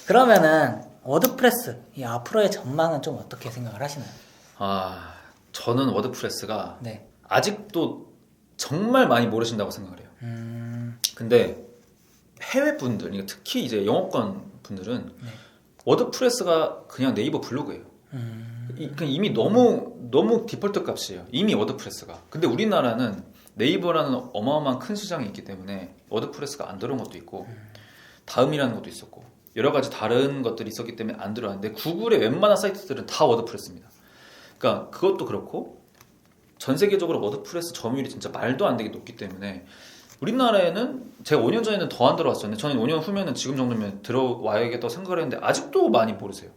그러면은 워드프레스 이 앞으로의 전망은 좀 어떻게 생각을 하시나요? 저는 워드프레스가 네. 아직도 정말 많이 모르신다고 생각을 해요. 근데 해외 분들, 그러니까 특히 이제 영어권 분들은 네. 워드프레스가 그냥 네이버 블로그예요. 그냥 이미 너무 디폴트 값이에요. 이미 워드프레스가. 근데 우리나라는 네이버라는 어마어마한 큰 시장이 있기 때문에 워드프레스가 안 들어온 것도 있고 다음이라는 것도 있었고 여러 가지 다른 것들이 있었기 때문에 안 들어왔는데 구글의 웬만한 사이트들은 다 워드프레스입니다. 그러니까 그것도 그렇고 전 세계적으로 워드프레스 점유율이 진짜 말도 안 되게 높기 때문에 우리나라에는 제가 5년 전에는 더 안 들어왔었는데 저는 5년 후면은 지금 정도면 들어와야겠다고 생각을 했는데 아직도 많이 모르세요.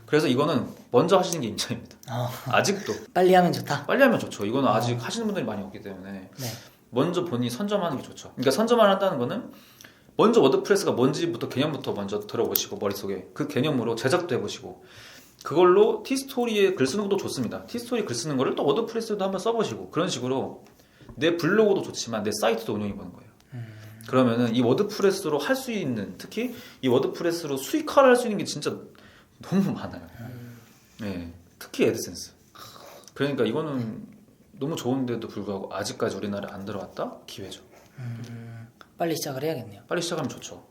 그래서 이거는 먼저 하시는 게 임차입니다. 아직도 빨리 하면 좋다. 빨리 하면 좋죠. 이거는 아직 하시는 분들이 많이 없기 때문에 네. 먼저 본인이 선점하는 게 좋죠. 그러니까 선점을 한다는 거는 먼저 워드프레스가 뭔지부터 개념부터 먼저 들어보시고 머릿속에 그 개념으로 제작도 해보시고 그걸로 티스토리에 글 쓰는 것도 좋습니다. 티스토리 글 쓰는 거를 또 워드프레스도 한번 써보시고 그런 식으로 내 블로그도 좋지만 내 사이트도 운영해보는 거예요. 그러면은 이 워드프레스로 할 수 있는 특히 이 워드프레스로 수익화를 할 수 있는 게 진짜 너무 많아요. 네, 특히 애드센스. 그러니까 이거는 너무 좋은데도 불구하고 아직까지 우리나라에 안 들어왔다? 기회죠. 빨리 시작을 해야겠네요. 빨리 시작하면 좋죠.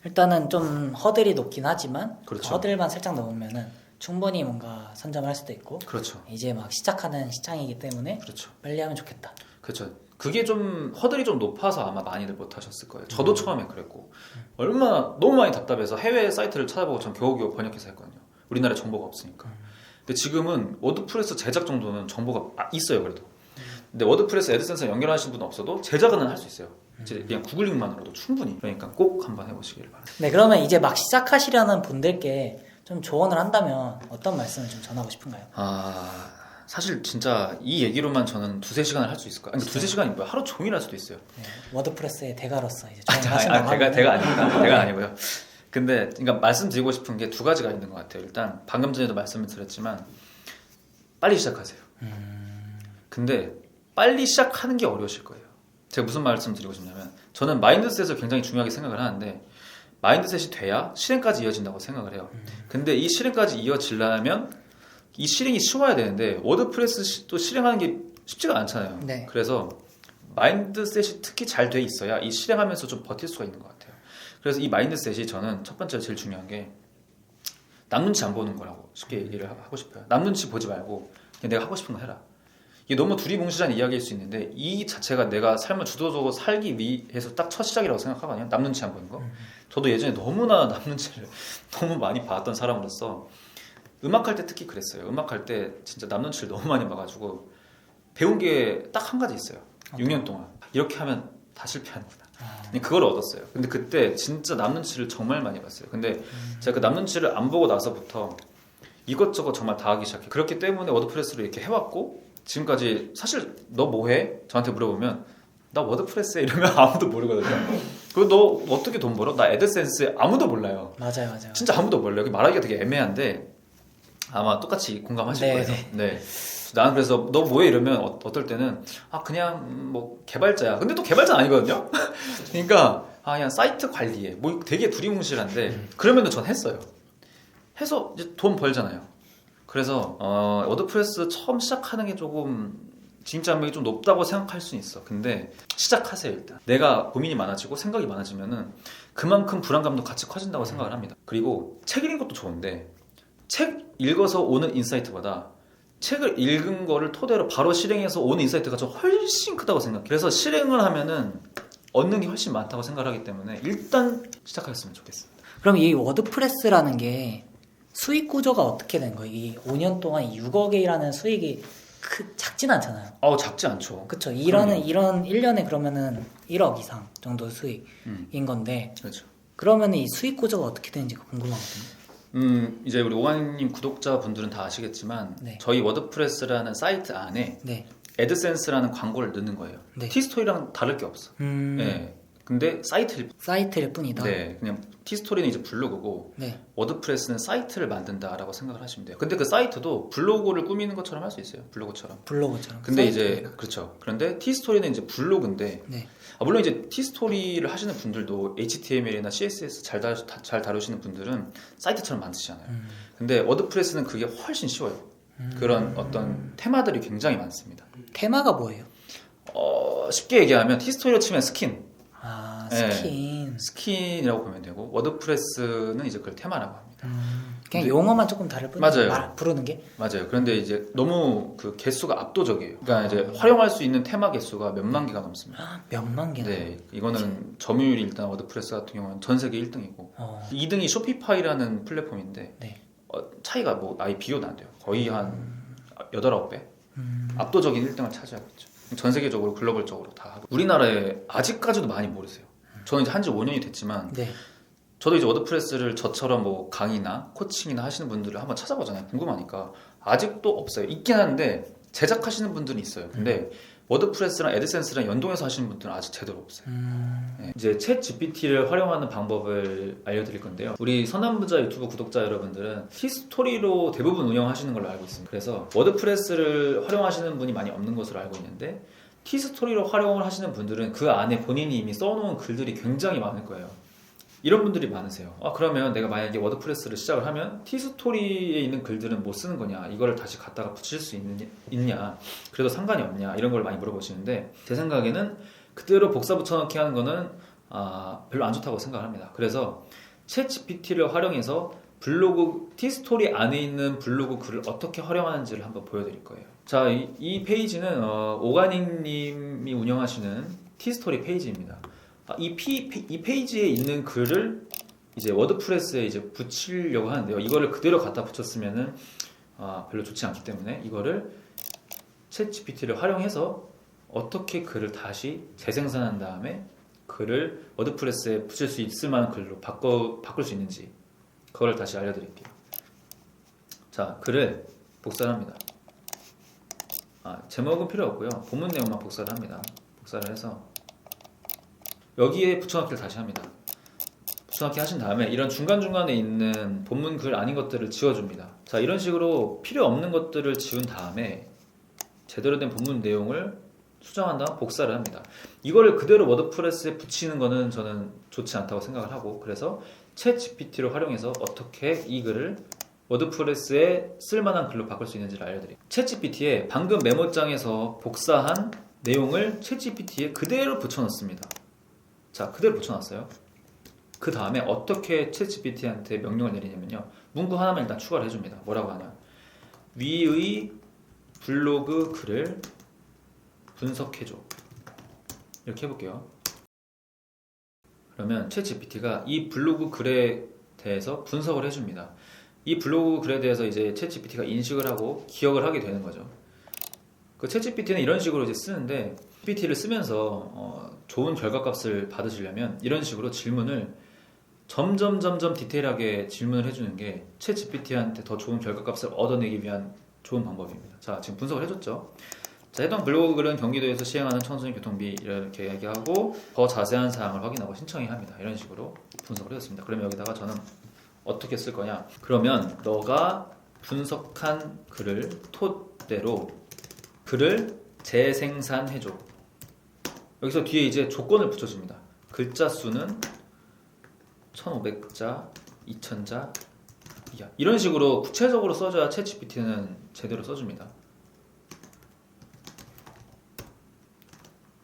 일단은 좀 허들이 높긴 하지만 그렇죠. 그 허들만 살짝 넘으면은 충분히 뭔가 선점할 수도 있고 그렇죠. 이제 막 시작하는 시장이기 때문에 그렇죠. 빨리 하면 좋겠다. 그렇죠. 그게 좀 허들이 좀 높아서 아마 많이들 못 하셨을 거예요. 저도 처음에 그랬고 얼마나 너무 많이 답답해서 해외 사이트를 찾아보고 전 겨우겨우 번역해서 했거든요. 우리나라에 정보가 없으니까. 근데 지금은 워드프레스 제작 정도는 정보가 있어요. 그래도. 근데 워드프레스 애드센스 연결하신 분은 없어도 제작은 할 수 있어요. 이제 그냥 구글링만으로도 충분히. 그러니까 꼭 한번 해보시길 바랍니다. 네, 그러면 이제 막 시작하시려는 분들께 좀 조언을 한다면 어떤 말씀을 좀 전하고 싶은가요? 사실 진짜 이 얘기로만 저는 2-3시간을 할 수 있을 거예요. 아니 2-3시간이 뭐야? 하루 종일 할 수도 있어요. 네, 워드프레스의 대가로서 이제 대가 아닙니다. 대가 아니고요. 근데 그러니까 말씀드리고 싶은 게 2가지가 있는 것 같아요. 일단 방금 전에도 말씀을 드렸지만 빨리 시작하세요. 근데 빨리 시작하는 게 어려우실 거예요. 제가 무슨 말씀 드리고 싶냐면 저는 마인드셋을 굉장히 중요하게 생각을 하는데 마인드셋이 돼야 실행까지 이어진다고 생각을 해요. 근데 이 실행까지 이어지려면 이 실행이 쉬워야 되는데 워드프레스도 실행하는 게 쉽지가 않잖아요. 네. 그래서 마인드셋이 특히 잘 돼 있어야 이 실행하면서 좀 버틸 수가 있는 것 같아요. 그래서 이 마인드셋이 저는 첫 번째로 제일 중요한 게 남 눈치 안 보는 거라고 쉽게 얘기를 하고 싶어요. 남 눈치 보지 말고 그냥 내가 하고 싶은 거 해라. 이게 너무 두리뭉실한 이야기일 수 있는데 이 자체가 내가 삶을 주도적으로 살기 위해서 딱 첫 시작이라고 생각하거든요. 남 눈치 안 보는 거. 저도 예전에 너무나 남 눈치를 너무 많이 봤던 사람으로서 음악할 때 특히 그랬어요. 음악할 때 진짜 남 눈치를 너무 많이 봐가지고 배운 게 딱 한 가지 있어요. 6년 동안 이렇게 하면 다 실패하는구나. 그걸 얻었어요. 근데 그때 진짜 남 눈치를 정말 많이 봤어요. 근데 제가 그 남 눈치를 안 보고 나서부터 이것저것 정말 다 하기 시작해요. 그렇기 때문에 워드프레스를 이렇게 해왔고 지금까지 사실 너 뭐해? 저한테 물어보면 나 워드프레스에 이러면 아무도 모르거든요. 그리고 너 어떻게 돈 벌어? 나 애드센스에 아무도 몰라요. 맞아요. 진짜 아무도 몰라요. 말하기가 되게 애매한데 아마 똑같이 공감하실 거예요. 네. 나는 그래서 너 뭐해 이러면 어떨 때는 그냥 뭐 개발자야. 근데 또 개발자는 아니거든요. 그러니까 그냥 사이트 관리해. 뭐 되게 두리뭉실한데 그러면은 전 했어요. 해서 이제 돈 벌잖아요. 그래서 워드프레스 처음 시작하는 게 조금 진입장벽이 좀 높다고 생각할 수는 있어. 근데 시작하세요. 일단 내가 고민이 많아지고 생각이 많아지면은 그만큼 불안감도 같이 커진다고 생각을 합니다. 그리고 책 읽는 것도 좋은데 책 읽어서 오는 인사이트보다 책을 읽은 거를 토대로 바로 실행해서 오는 인사이트가 좀 훨씬 크다고 생각해요. 그래서 실행을 하면은 얻는 게 훨씬 많다고 생각하기 때문에 일단 시작하셨으면 좋겠습니다. 그럼 이 워드프레스라는 게 수익 구조가 어떻게 된 거예요? 이 5년 동안 6억이라는 수익이 작진 않잖아요. 작지 않죠. 그렇죠. 이런 1년에 그러면은 1억 이상 정도 수익인 건데. 그렇죠. 그러면 이 수익 구조가 어떻게 되는지가 궁금하거든요. 이제 우리 오한님 구독자분들은 다 아시겠지만 네. 저희 워드프레스라는 사이트 안에 네. 애드센스라는 광고를 넣는 거예요. 네. 티스토리랑 다를 게 없어. 음. 네. 근데 사이트일 뿐이다. 네, 그냥 티스토리는 이제 블로그고 네. 워드프레스는 사이트를 만든다라고 생각을 하시면 돼요. 근데 그 사이트도 블로그를 꾸미는 것처럼 할 수 있어요. 블로그처럼. 블로그처럼. 근데 이제 사이트구나. 그렇죠. 그런데 티스토리는 이제 블로그인데 네. 물론 이제 티스토리를 하시는 분들도 HTML이나 CSS 잘 다루시는 분들은 사이트처럼 만드시잖아요. 근데 워드프레스는 그게 훨씬 쉬워요. 그런 어떤 테마들이 굉장히 많습니다. 테마가 뭐예요? 쉽게 얘기하면 티스토리로 치면 스킨. 아, 네. 스킨. 스킨이라고 보면 되고 워드프레스는 이제 그걸 테마라고 합니다. 그냥 근데- 용어만 조금 다를 뿐이에요. 맞아요. 부르는 게. 맞아요. 그런데 이제 너무 그 개수가 압도적이에요. 그러니까 이제 활용할 수 있는 테마 개수가 몇만 개가 넘습니다. 몇만 개나. 네, 이거는 점유율이 일단 워드프레스 같은 경우는 전 세계 1등이고 어. 2등이 쇼피파이라는 플랫폼인데 네. 차이가 뭐 아예 비교도 안 돼요. 거의 한 8, 9배? 음. 압도적인 1등을 차지하고 있죠. 전 세계적으로 글로벌적으로 다 하고 우리나라에 아직까지도 많이 모르세요. 저는 이제 한지 5년이 됐지만 네. 저도 이제 워드프레스를 저처럼 뭐 강의나 코칭이나 하시는 분들을 한번 찾아보잖아요. 궁금하니까 아직도 없어요. 있긴 한데 제작하시는 분들은 있어요. 근데 워드프레스랑 애드센스랑 연동해서 하시는 분들은 아직 제대로 없어요. 네. 이제 챗 GPT를 활용하는 방법을 알려드릴 건데요. 우리 선남부자 유튜브 구독자 여러분들은 티스토리로 대부분 운영하시는 걸로 알고 있습니다. 그래서 워드프레스를 활용하시는 분이 많이 없는 것으로 알고 있는데 티스토리로 활용을 하시는 분들은 그 안에 본인이 이미 써놓은 글들이 굉장히 많을 거예요. 이런 분들이 많으세요. 그러면 내가 만약에 워드프레스를 시작을 하면 티스토리에 있는 글들은 못 쓰는 거냐, 이거를 다시 갖다가 붙일 수 있냐, 그래도 상관이 없냐, 이런 걸 많이 물어보시는데 제 생각에는 그대로 복사 붙여넣기 하는 거는 별로 안 좋다고 생각을 합니다. 그래서 챗 GPT를 활용해서 블로그 티스토리 안에 있는 블로그 글을 어떻게 활용하는지를 한번 보여드릴 거예요. 자, 이 페이지는 오가닉님이 운영하시는 티스토리 페이지입니다. 이 페이지에 있는 글을 이제 워드프레스에 이제 붙이려고 하는데요. 이거를 그대로 갖다 붙였으면은 별로 좋지 않기 때문에 이거를 챗 GPT를 활용해서 어떻게 글을 다시 재생산한 다음에 글을 워드프레스에 붙일 수 있을 만한 글로 바꿀 수 있는지 그걸 다시 알려드릴게요. 자, 글을 복사를 합니다. 제목은 필요 없고요. 본문 내용만 복사를 합니다. 복사를 해서 여기에 붙여넣기를 다시 합니다. 붙여넣기 하신 다음에 이런 중간중간에 있는 본문 글 아닌 것들을 지워줍니다. 자, 이런 식으로 필요 없는 것들을 지운 다음에 제대로 된 본문 내용을 수정한 다음 복사를 합니다. 이거를 그대로 워드프레스에 붙이는 거는 저는 좋지 않다고 생각을 하고, 그래서 챗 GPT를 활용해서 어떻게 이 글을 워드프레스에 쓸만한 글로 바꿀 수 있는지를 알려드릴게요. 챗 GPT에 방금 메모장에서 복사한 내용을 챗 GPT에 그대로 붙여넣습니다. 자, 그대로 붙여놨어요. 그 다음에 어떻게 챗 GPT한테 명령을 내리냐면요, 문구 하나만 일단 추가를 해줍니다. 뭐라고 하냐, 위의 블로그 글을 분석해줘, 이렇게 해볼게요. 그러면 챗 GPT가 이 블로그 글에 대해서 분석을 해줍니다. 이 블로그 글에 대해서 이제 챗 GPT가 인식을 하고 기억을 하게 되는 거죠. 그 챗 GPT는 이런 식으로 이제 쓰는데, GPT를 쓰면서 좋은 결과값을 받으시려면 이런 식으로 질문을 점점 디테일하게 질문을 해주는 게 챗 GPT한테 더 좋은 결과값을 얻어내기 위한 좋은 방법입니다. 자, 지금 분석을 해줬죠. 자, 해당 블로그 글은 경기도에서 시행하는 청소년 교통비 이렇게 얘기하고 더 자세한 사항을 확인하고 신청해야 합니다. 이런 식으로 분석을 해줬습니다. 그러면 여기다가 저는 어떻게 쓸 거냐, 그러면 너가 분석한 글을 토대로 글을 재생산해줘. 여기서 뒤에 이제 조건을 붙여줍니다. 글자 수는 1500자, 2000자 이하. 이런 식으로 구체적으로 써줘야 챗 GPT는 제대로 써줍니다.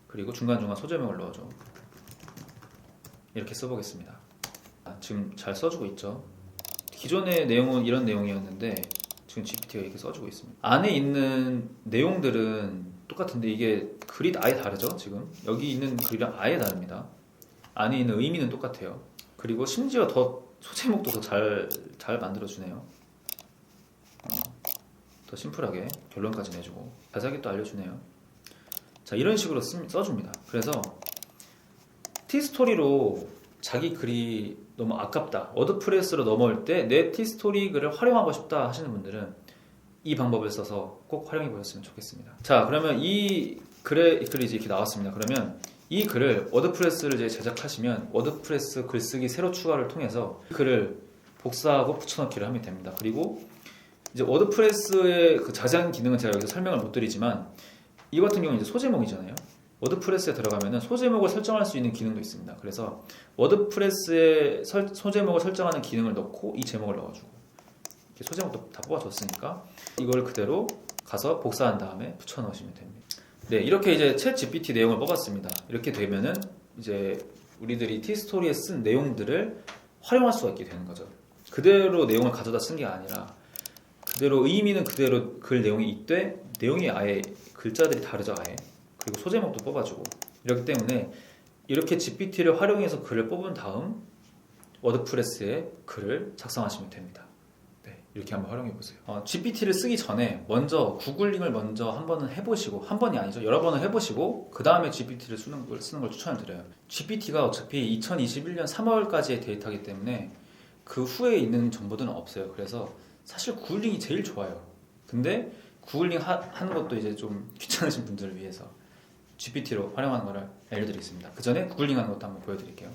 그리고 중간중간 소제명을 넣어줘. 이렇게 써보겠습니다. 지금 잘 써주고 있죠. 기존의 내용은 이런 내용이었는데 지금 GPT가 이렇게 써주고 있습니다. 안에 있는 내용들은 똑같은데 이게 글이 아예 다르죠. 지금 여기 있는 글이랑 아예 다릅니다. 안에 있는 의미는 똑같아요. 그리고 심지어 더 소제목도 더 잘 만들어주네요. 더 심플하게 결론까지 내주고 자세하게 또 알려주네요. 자, 이런 식으로 써줍니다. 그래서 티스토리로 자기 글이 너무 아깝다, 워드프레스로 넘어올 때 내 티스토리 글을 활용하고 싶다 하시는 분들은 이 방법을 써서 꼭 활용해 보셨으면 좋겠습니다. 자, 그러면 이 글이 이제 이렇게 나왔습니다. 그러면 이 글을 워드프레스를 이제 제작하시면 워드프레스 글쓰기 새로 추가를 통해서 이 글을 복사하고 붙여넣기를 하면 됩니다. 그리고 이제 워드프레스의 그 자세한 기능은 제가 여기서 설명을 못 드리지만 이 같은 경우는 이제 소제목이잖아요. 워드프레스에 들어가면은 소제목을 설정할 수 있는 기능도 있습니다. 그래서 워드프레스에 소제목을 설정하는 기능을 넣고 이 제목을 넣어주고 이렇게 소제목도 다 뽑아줬으니까 이걸 그대로 가서 복사한 다음에 붙여 넣으시면 됩니다. 네, 이렇게 이제 챗 GPT 내용을 뽑았습니다. 이렇게 되면은 이제 우리들이 티스토리에 쓴 내용들을 활용할 수가 있게 되는 거죠. 그대로 내용을 가져다 쓴 게 아니라 그대로 의미는 그대로 글 내용이 있되 내용이 아예 글자들이 다르죠, 아예. 그리고 소제목도 뽑아주고 이렇기 때문에 이렇게 GPT를 활용해서 글을 뽑은 다음 워드프레스에 글을 작성하시면 됩니다. 네, 이렇게 한번 활용해 보세요. GPT를 쓰기 전에 먼저 구글링을 먼저 한 번은 해보시고, 한 번이 아니죠, 여러 번을 해보시고 그 다음에 GPT를 쓰는 걸 추천을 드려요. GPT가 어차피 2021년 3월까지의 데이터이기 때문에 그 후에 있는 정보들은 없어요. 그래서 사실 구글링이 제일 좋아요. 근데 구글링 하는 것도 이제 좀 귀찮으신 분들을 위해서 GPT로 활용하는 것을 알려드리겠습니다. 그 전에 구글링 하는 것도 한번 보여드릴게요.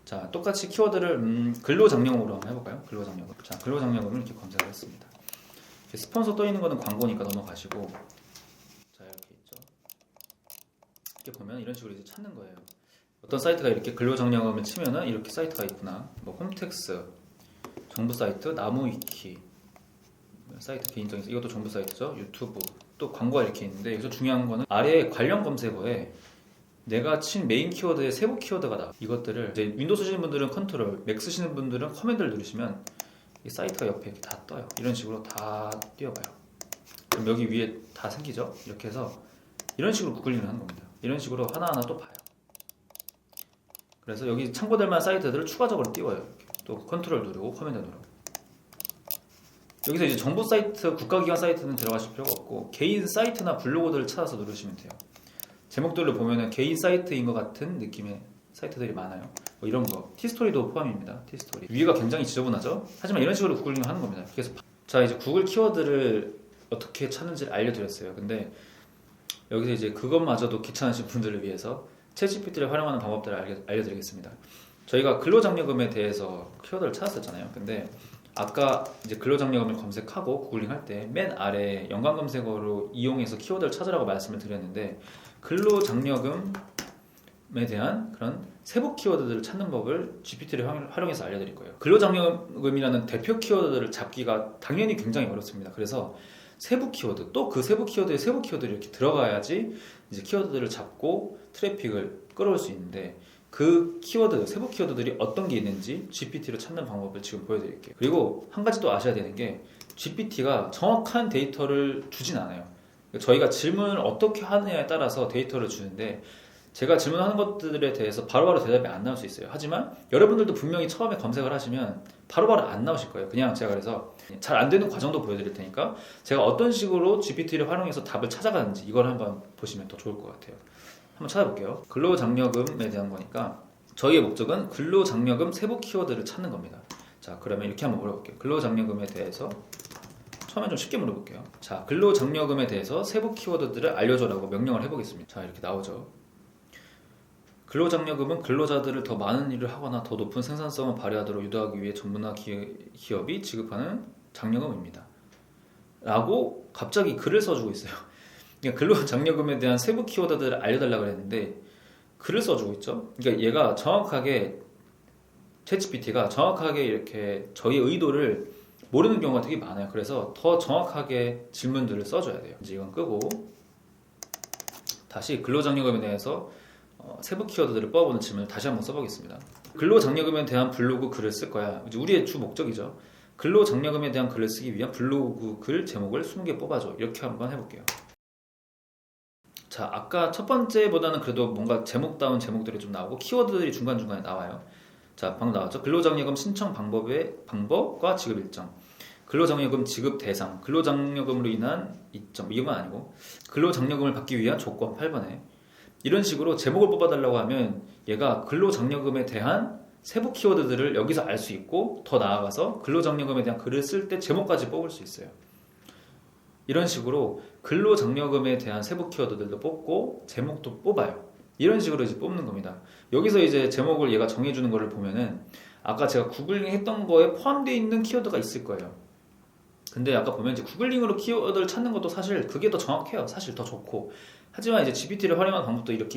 자, 똑같이 키워드를 근로장려금으로 한번 해볼까요? 근로장려금. 자, 근로장려금을 이렇게 검색을 했습니다. 이렇게 스폰서 떠 있는 거는 광고니까 넘어가시고, 자, 이렇게 있죠. 이렇게 보면 이런 식으로 이제 찾는 거예요. 어떤 사이트가 이렇게 근로장려금을 치면은 이렇게 사이트가 있구나. 뭐 홈택스, 정부 사이트, 나무위키 사이트 개인적인 이것도 정부 사이트죠. 유튜브 또 광고가 이렇게 있는데 여기서 중요한 거는 아래 관련 검색어에 내가 친 메인 키워드의 세부 키워드가 나와. 이것들을 이제 윈도우 쓰시는 분들은 컨트롤, 맥 쓰시는 분들은 커맨드를 누르시면 이 사이트가 옆에 이렇게 다 떠요. 이런 식으로 다 띄워봐요. 그럼 여기 위에 다 생기죠. 이렇게 해서 이런 식으로 구글링을 하는 겁니다. 이런 식으로 하나하나 또 봐요. 그래서 여기 참고될 만한 사이트들을 추가적으로 띄워요. 이렇게. 또 컨트롤 누르고 커맨드 누르고. 여기서 이제 정부 사이트, 국가기관 사이트는 들어가실 필요가 없고 개인 사이트나 블로그들을 찾아서 누르시면 돼요. 제목들을 보면은 개인 사이트인 것 같은 느낌의 사이트들이 많아요. 뭐 이런 거, 티스토리도 포함입니다. 티스토리 위가 굉장히 지저분하죠. 하지만 이런 식으로 구글링을 하는 겁니다. 그래서 자, 이제 구글 키워드를 어떻게 찾는지를 알려드렸어요. 근데 여기서 이제 그것마저도 귀찮으신 분들을 위해서 챗GPT를 활용하는 방법들을 알려드리겠습니다. 저희가 근로장려금에 대해서 키워드를 찾았었잖아요. 근데 아까 이제 근로장려금을 검색하고 구글링 할 때 맨 아래 연관 검색어로 이용해서 키워드를 찾으라고 말씀을 드렸는데 근로장려금에 대한 그런 세부 키워드들을 찾는 법을 GPT를 활용해서 알려드릴 거예요. 근로장려금이라는 대표 키워드들을 잡기가 당연히 굉장히 어렵습니다. 그래서 세부 키워드, 또 그 세부 키워드에 세부 키워드를 이렇게 들어가야지 이제 키워드들을 잡고 트래픽을 끌어올 수 있는데 그 키워드, 세부 키워드들이 어떤 게 있는지 GPT로 찾는 방법을 지금 보여드릴게요. 그리고 한 가지 또 아셔야 되는 게 GPT가 정확한 데이터를 주진 않아요. 저희가 질문을 어떻게 하느냐에 따라서 데이터를 주는데 제가 질문하는 것들에 대해서 바로바로 대답이 안 나올 수 있어요. 하지만 여러분들도 분명히 처음에 검색을 하시면 바로바로 안 나오실 거예요. 그냥 제가 그래서 잘 안 되는 과정도 보여드릴 테니까 제가 어떤 식으로 GPT를 활용해서 답을 찾아가는지 이걸 한번 보시면 더 좋을 것 같아요. 한번 찾아볼게요. 근로장려금에 대한 거니까 저희의 목적은 근로장려금 세부 키워드를 찾는 겁니다. 자, 그러면 이렇게 한번 물어볼게요. 근로장려금에 대해서 처음에 좀 쉽게 물어볼게요. 자, 근로장려금에 대해서 세부 키워드들을 알려줘라고 명령을 해보겠습니다. 자, 이렇게 나오죠. 근로장려금은 근로자들을 더 많은 일을 하거나 더 높은 생산성을 발휘하도록 유도하기 위해 정부나 기업이 지급하는 장려금입니다. 라고 갑자기 글을 써주고 있어요. 그러니까 근로장려금에 대한 세부 키워드들을 알려달라고 했는데 글을 써주고 있죠. 그러니까 얘가 정확하게 챗GPT가 정확하게 이렇게 저희 의도를 모르는 경우가 되게 많아요. 그래서 더 정확하게 질문들을 써줘야 돼요. 이제 이건 끄고 다시 근로장려금에 대해서 세부 키워드들을 뽑아보는 질문을 다시 한번 써보겠습니다. 근로장려금에 대한 블로그 글을 쓸 거야. 이제 우리의 주 목적이죠. 근로장려금에 대한 글을 쓰기 위한 블로그 글 제목을 20개 뽑아줘. 이렇게 한번 해볼게요. 자, 아까 첫 번째보다는 그래도 뭔가 제목다운 제목들이 좀 나오고 키워드들이 중간중간에 나와요. 자, 방금 나왔죠. 근로장려금 신청 방법과 지급 일정, 근로장려금 지급 대상, 근로장려금으로 인한 이점, 이건 아니고 근로장려금을 받기 위한 조건 8번에 이런 식으로 제목을 뽑아달라고 하면 얘가 근로장려금에 대한 세부 키워드들을 여기서 알 수 있고 더 나아가서 근로장려금에 대한 글을 쓸 때 제목까지 뽑을 수 있어요. 이런 식으로 근로장려금에 대한 세부 키워드들도 뽑고 제목도 뽑아요. 이런 식으로 이제 뽑는 겁니다. 여기서 이제 제목을 얘가 정해주는 거를 보면은 아까 제가 구글링 했던 거에 포함되어 있는 키워드가 있을 거예요. 근데 아까 보면 이제 구글링으로 키워드를 찾는 것도 사실 그게 더 정확해요. 사실 더 좋고. 하지만 이제 GPT를 활용하는 방법도 이런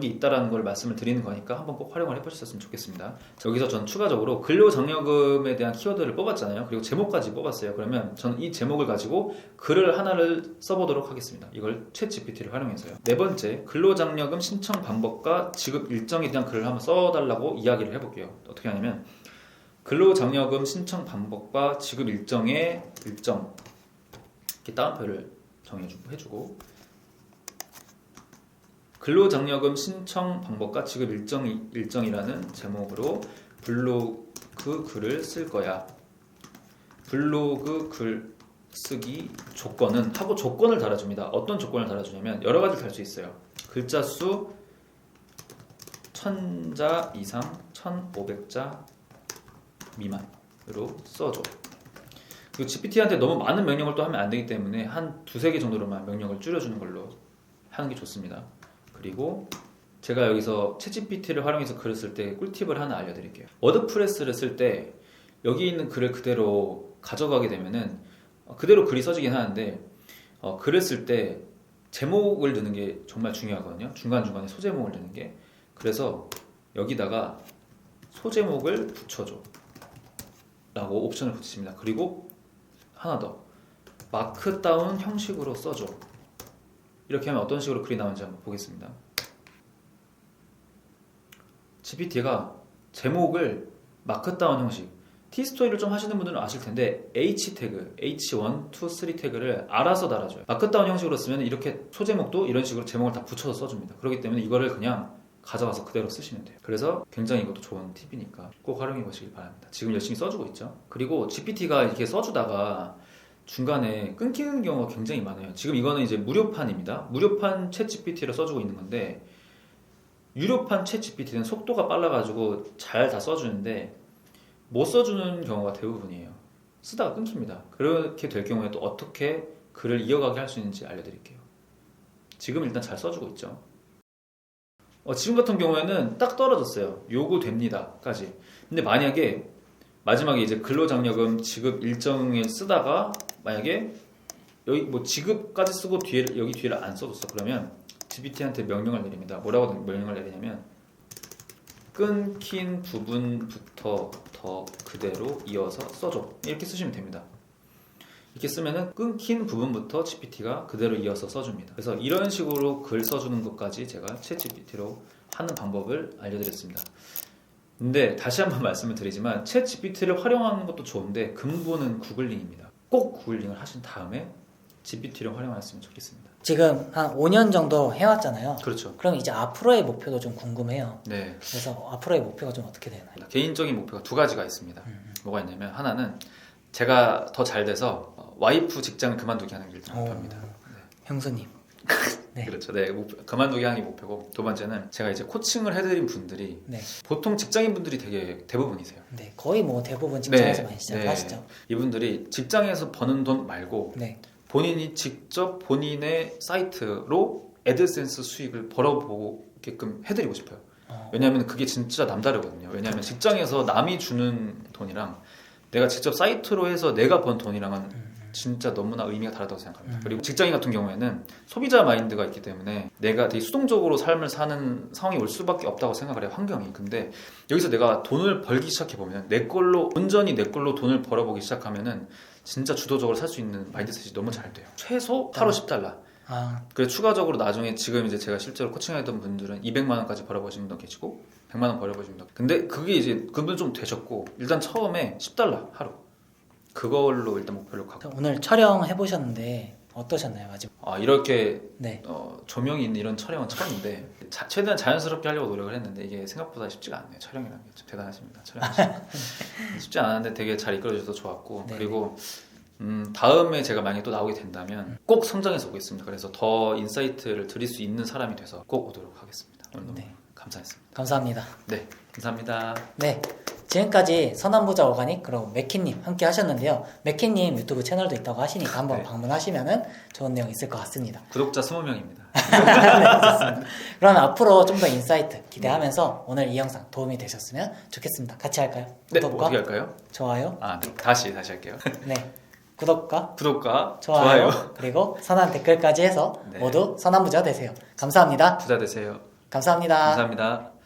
게 있다라는 걸 말씀을 드리는 거니까 한번 꼭 활용을 해보셨으면 좋겠습니다. 여기서 전 추가적으로 근로장려금에 대한 키워드를 뽑았잖아요. 그리고 제목까지 뽑았어요. 그러면 저는 이 제목을 가지고 글을 하나를 써보도록 하겠습니다. 이걸 챗 GPT를 활용해서요. 네 번째, 근로장려금 신청 방법과 지급 일정에 대한 글을 한번 써달라고 이야기를 해볼게요. 어떻게 하냐면 근로장려금 신청 방법과 지급 일정의 일정 이렇게 따옴표를 정해주고 근로장려금 신청 방법과 지급 일정이라는 제목으로 블로그 글을 쓸 거야. 블로그 글 쓰기 조건은 하고 조건을 달아줍니다. 어떤 조건을 달아주냐면 여러 가지를 달 수 있어요. 글자 수 1000자 이상 1500자 미만으로 써줘. 그리고 GPT한테 너무 많은 명령을 또 하면 안 되기 때문에 한 두세 개 정도로만 명령을 줄여주는 걸로 하는 게 좋습니다. 그리고 제가 여기서 챗GPT를 활용해서 글을 쓸 때 꿀팁을 하나 알려드릴게요. 워드프레스를 쓸 때 여기 있는 글을 그대로 가져가게 되면은 그대로 글이 써지긴 하는데 글을 쓸 때 제목을 넣는 게 정말 중요하거든요. 중간중간에 소제목을 넣는 게. 그래서 여기다가 소제목을 붙여줘 라고 옵션을 붙이십니다. 그리고 하나 더, 마크다운 형식으로 써줘. 이렇게 하면 어떤 식으로 글이 나오는지 한번 보겠습니다. GPT가 제목을 마크다운 형식, T스토리를 좀 하시는 분들은 아실 텐데 H 태그, H1, 2, 3 태그를 알아서 달아줘요. 마크다운 형식으로 쓰면 이렇게 소제목도 이런 식으로 제목을 다 붙여서 써줍니다. 그렇기 때문에 이거를 그냥 가져가서 그대로 쓰시면 돼요. 그래서 굉장히 이것도 좋은 팁이니까 꼭 활용해 보시길 바랍니다. 지금 열심히 써주고 있죠. 그리고 GPT가 이렇게 써주다가 중간에 끊기는 경우가 굉장히 많아요. 지금 이거는 이제 무료판입니다. 무료판 챗 GPT를 써주고 있는 건데 유료판 챗 GPT는 속도가 빨라가지고 잘 다 써주는데 못 써주는 경우가 대부분이에요. 쓰다가 끊깁니다. 그렇게 될 경우에 또 어떻게 글을 이어가게 할 수 있는지 알려드릴게요. 지금 일단 잘 써주고 있죠. 지금 같은 경우에는 딱 떨어졌어요. 요구됩니다까지. 근데 만약에 마지막에 이제 근로장려금 지급 일정에 쓰다가 만약에 여기 뭐 지급까지 쓰고 여기 뒤를 안 써줬어. 그러면 GPT한테 명령을 내립니다. 뭐라고 명령을 내리냐면 끊긴 부분부터 더 그대로 이어서 써줘. 이렇게 쓰시면 됩니다. 이렇게 쓰면은 끊긴 부분부터 GPT가 그대로 이어서 써줍니다. 그래서 이런 식으로 글 써주는 것까지 제가 챗 GPT로 하는 방법을 알려드렸습니다. 근데 다시 한번 말씀을 드리지만 챗 GPT를 활용하는 것도 좋은데 근본은 구글링입니다. 꼭 구글링을 하신 다음에 GPT를 활용하셨으면 좋겠습니다. 지금 한 5년 정도 해왔잖아요. 그렇죠. 그럼 이제 앞으로의 목표도 좀 궁금해요. 네. 그래서 앞으로의 목표가 좀 어떻게 되나요? 개인적인 목표가 두 가지가 있습니다. 뭐가 있냐면 하나는 제가 더 잘 돼서 와이프 직장을 그만두게 하는 게 일단 목표입니다. 네. 형수님. 네. 그렇죠. 네, 그만두게 하는 게 목표고 두 번째는 제가 이제 코칭을 해드린 분들이 네. 보통 직장인 분들이 되게 대부분이세요. 네, 거의 뭐 대부분 직장에서 네, 많이 시작하시죠. 네. 이분들이 직장에서 버는 돈 말고 네. 본인이 직접 본인의 사이트로 애드센스 수익을 벌어보게끔 해드리고 싶어요. 왜냐하면 그게 진짜 남다르거든요. 왜냐하면 직장에서 남이 주는 돈이랑 내가 직접 사이트로 해서 내가 번 돈이랑은 진짜 너무나 의미가 다르다고 생각합니다. 그리고 직장인 같은 경우에는 소비자 마인드가 있기 때문에 내가 되게 수동적으로 삶을 사는 상황이 올 수밖에 없다고 생각을 해요. 환경이. 근데 여기서 내가 돈을 벌기 시작해보면 온전히 내 걸로 돈을 벌어보기 시작하면은 진짜 주도적으로 살 수 있는 마인드셋이 너무 잘 돼요. 최소 하루 10달러. 그래서 추가적으로 나중에 지금 이제 제가 실제로 코칭했던 분들은 200만 원까지 벌어보신 분도 계시고 100만 원 벌어보신 분도. 근데 그게 이제 그분 좀 되셨고 일단 처음에 10달러 하루. 그걸로 일단 목표를 갖고. 오늘 촬영해 보셨는데 어떠셨나요? 마지막. 이렇게 네. 조명이 있는 이런 촬영은 처음인데 최대한 자연스럽게 하려고 노력을 했는데 이게 생각보다 쉽지가 않네요. 촬영이라는 게 좀 대단하십니다. 쉽지 않았는데 되게 잘 이끌어주셔서 좋았고 네. 그리고 다음에 제가 만약에 또 나오게 된다면 꼭 성장해서 오겠습니다. 그래서 더 인사이트를 드릴 수 있는 사람이 돼서 꼭 오도록 하겠습니다. 오늘 너무 네. 감사했습니다. 감사합니다. 네, 감사합니다. 네. 지금까지 선한부자 오가닉 그리고 맥키님 함께 하셨는데요. 맥키님 유튜브 채널도 있다고 하시니까 한번 네. 방문하시면은 좋은 내용 있을 것 같습니다. 구독자 20명입니다. 네, 좋습니다. 그러면 앞으로 좀 더 인사이트 기대하면서 오늘 이 영상 도움이 되셨으면 좋겠습니다. 같이 할까요? 네, 구독과 어떻게 할까요? 좋아요. 네. 다시 할게요. 네, 구독과 구독과 좋아요, 그리고 선한 댓글까지 해서 네. 모두 선한 부자 되세요. 감사합니다. 부자 되세요. 감사합니다. 감사합니다.